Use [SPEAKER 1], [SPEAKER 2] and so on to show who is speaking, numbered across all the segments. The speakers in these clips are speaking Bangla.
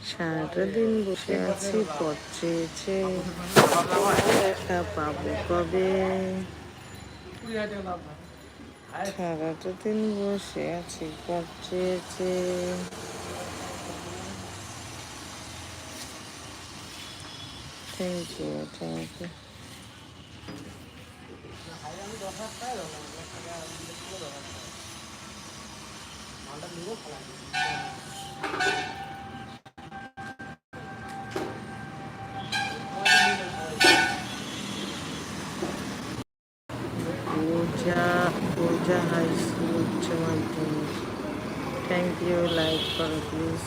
[SPEAKER 1] সারাটা দিন বসে আছি, পথ চেয়েছে, দেখা পাবো কবে। সারাটা দিন বসে আছি, পথ চেয়েছে। Thank you, thank you. Puja high school উচ্চ মাধ্যমিক। থ্যাংক ইউ, লাইক করো প্লিজ।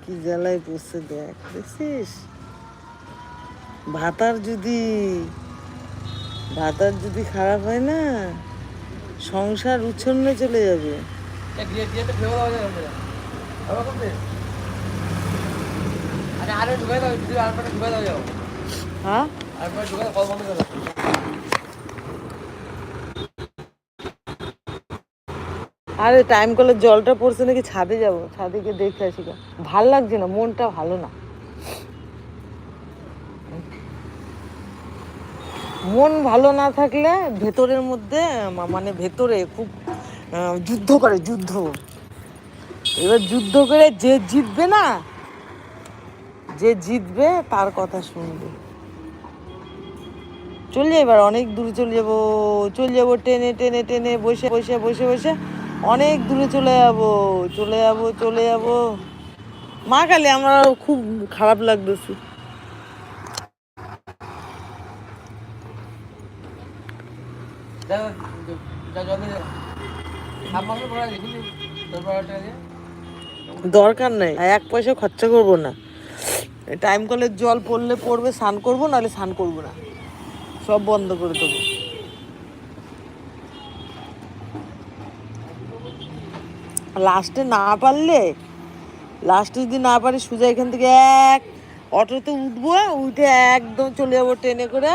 [SPEAKER 1] কি জ্বালায় বসে দেখ, দেখছিস? ভাতার যদি খারাপ হয় না, সংসার উচ্ছন্নে চলে যাবে। হ্যাঁ, আরে টাইম কলের জলটা পড়ছে নাকি, ছাদে যাবো, ছাদে গিয়ে দেখে আসি। ভাল লাগছে না, মনটা ভালো না। মন ভালো না থাকলে ভেতরের মধ্যে মানে ভেতরে খুব যুদ্ধ করে, যুদ্ধ। এবার যুদ্ধ করে যে জিতবে তার কথা শুনবে। চলে এবার অনেক দূরে চলে যাবো টেনে টেনে টেনে বসে বসে বসে বসে অনেক দূরে চলে যাবো। মা কালী, আমার খুব খারাপ লাগতেছে। দরকার নেই, 1 পয়সা খরচা করবো না। টাইম কলের জল পড়লে পড়বে, স্নান করবো, নাহলে স্নান করবো না, সব বন্ধ করে দেবো। লাস্টে যদি না পারি, সোজা এখান থেকে এক অটোতে উঠবো, উঠে একদম চলে যাবো ট্রেনে করে,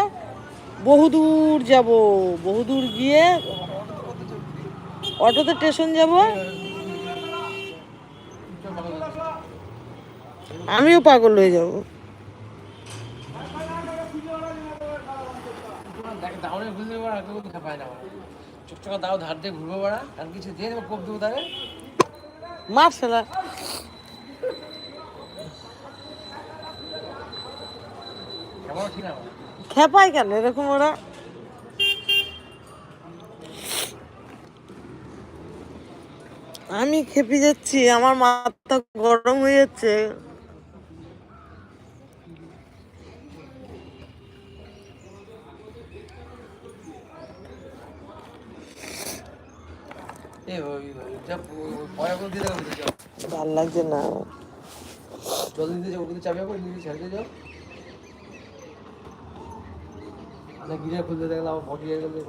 [SPEAKER 1] বহুদূর গিয়ে অটোতে স্টেশন যাব। আমিও পাগল হয়ে যাব। মার শালা, খেপায় কেন এরকম ওরা? আমি খেপে যাচ্ছি, আমার মাথা গরম হয়ে যাচ্ছে। ভাল লাগছে না। জল দিতে যাও, চাবি ছেড়ে যাও, গিরে খুলতে দেখলে আমার বডি হয়ে গেলে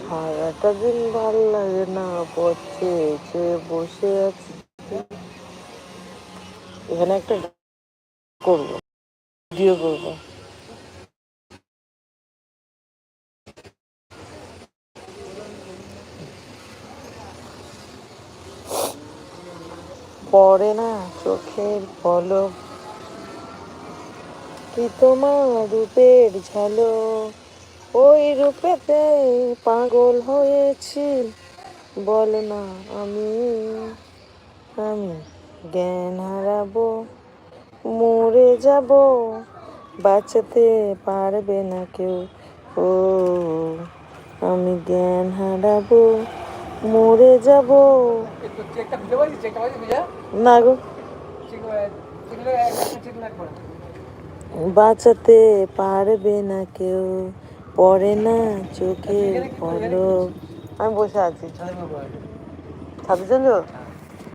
[SPEAKER 1] সারাটা দিন ভাল লাগে না, পড়ছে বসে আছি। এখানে একটা করবো, ভিডিও করবো। পড়ে না চোখের পলক, কি তোমার রূপের ঝলক, ওই রূপেতে পাগল হয়েছি। বল না আমি জ্ঞান হারাবো, মরে যাব, বাঁচাতে পারবে না কেউ। ও আমি জ্ঞান হারাবো, মরে যাব। না গো, বাঁচাতে পারবে না কেউ, পড়ে না চোখের পলক। আমি বসে আছি, ছাদে চলো।